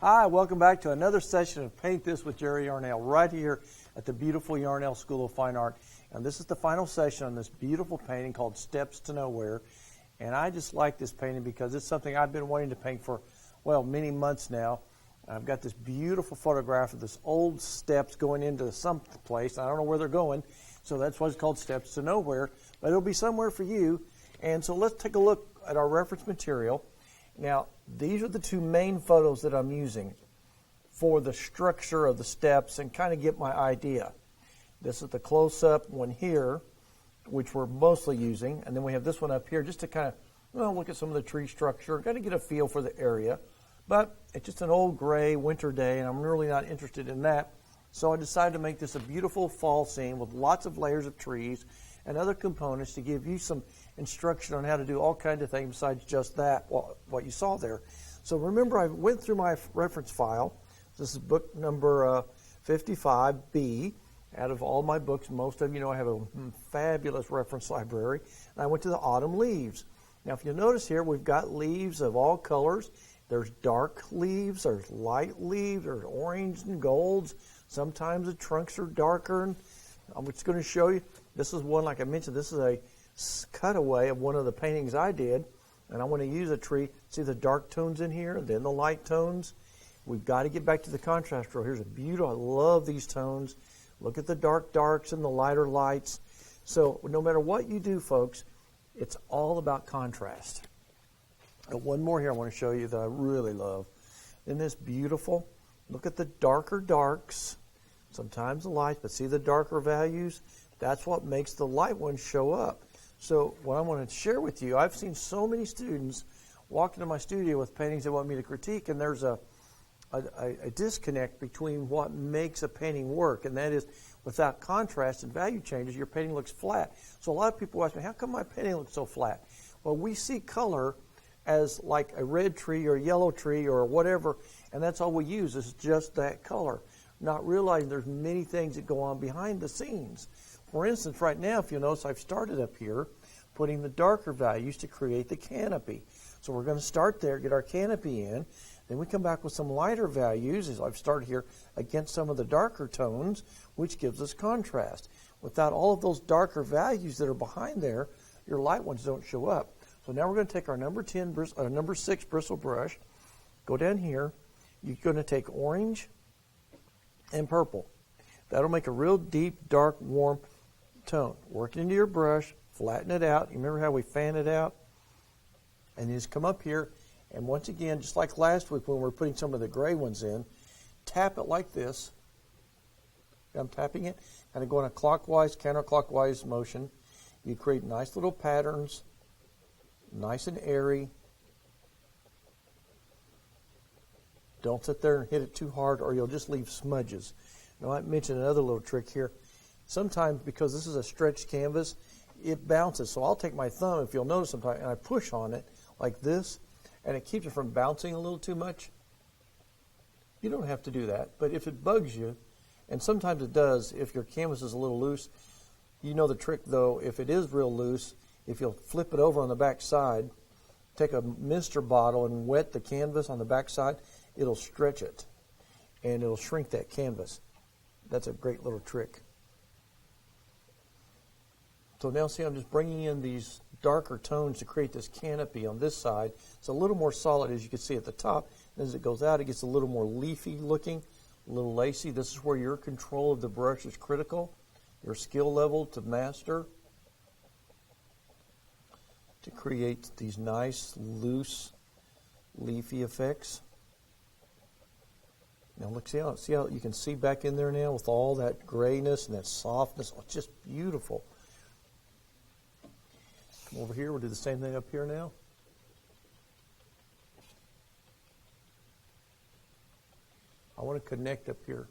Hi, welcome back to another session of Paint This with Jerry Yarnell right here at the beautiful Yarnell School of Fine Art. And this is the final session on this beautiful painting called Steps to Nowhere. And I just like this painting because it's something I've been wanting to paint for, well, many months now. I've got this beautiful photograph of this old steps going into some place. I don't know where they're going, so that's why it's called Steps to Nowhere. But it'll be somewhere for you. And so let's take a look at our reference material. Now, these are the two main photos that I'm using for the structure of the steps and kind of get my idea. This is the close-up one here, which we're mostly using, and then we have this one up here just to kind of look at some of the tree structure, kind of get a feel for the area. But it's just an old gray winter day, and I'm really not interested in that. So I decided to make this a beautiful fall scene with lots of layers of trees and other components to give you some instruction on how to do all kinds of things besides just that, what you saw there. So remember, I went through my reference file. This is book number 55B. Out of all my books, most of you know I have a fabulous reference library. And I went to the autumn leaves. Now, if you notice here, we've got leaves of all colors. There's dark leaves, there's light leaves, there's orange and golds. Sometimes the trunks are darker. And I'm just going to show you. This is one, like I mentioned, this is a cutaway of one of the paintings I did. And I want to use a tree. See the dark tones in here, then the light tones. We've got to get back to the contrast row. Here's a beautiful, I love these tones. Look at the dark darks and the lighter lights. So no matter what you do, folks, it's all about contrast. And one more here I want to show you that I really love. Isn't this beautiful? Look at the darker darks. Sometimes the lights, but see the darker values? That's what makes the light ones show up. So what I want to share with you, I've seen so many students walk into my studio with paintings they want me to critique, and there's a disconnect between what makes a painting work, and that is without contrast and value changes, your painting looks flat. So a lot of people ask me, how come my painting looks so flat? Well, we see color as like a red tree or a yellow tree or whatever, and that's all we use is just that color, not realizing there's many things that go on behind the scenes. For instance, right now, if you'll notice, I've started up here putting the darker values to create the canopy. So we're going to start there, get our canopy in. Then we come back with some lighter values, as I've started here, against some of the darker tones, which gives us contrast. Without all of those darker values that are behind there, your light ones don't show up. So now we're going to take our number 6 bristle brush, go down here. You're going to take orange and purple. That'll make a real deep, dark, warm tone. Work it into your brush, flatten it out. You remember how we fan it out? And you just come up here, and once again, just like last week when we were putting some of the gray ones in, tap it like this. I'm tapping it, and I go in a clockwise, counterclockwise motion. You create nice little patterns, nice and airy. Don't sit there and hit it too hard, or you'll just leave smudges. Now, I mentioned another little trick here. Sometimes, because this is a stretched canvas, it bounces. So I'll take my thumb, if you'll notice sometimes, and I push on it like this, and it keeps it from bouncing a little too much. You don't have to do that, but if it bugs you, and sometimes it does, if your canvas is a little loose, you know the trick though, if it is real loose, if you'll flip it over on the back side, take a mister bottle and wet the canvas on the back side, it'll stretch it, and it'll shrink that canvas. That's a great little trick. So now see, I'm just bringing in these darker tones to create this canopy on this side. It's a little more solid, as you can see at the top. And as it goes out, it gets a little more leafy looking, a little lacy. This is where your control of the brush is critical, your skill level to master, to create these nice, loose, leafy effects. Now look, see how you can see back in there now with all that grayness and that softness. Oh, it's just beautiful. Come over here, we'll do the same thing up here now. I want to connect up here.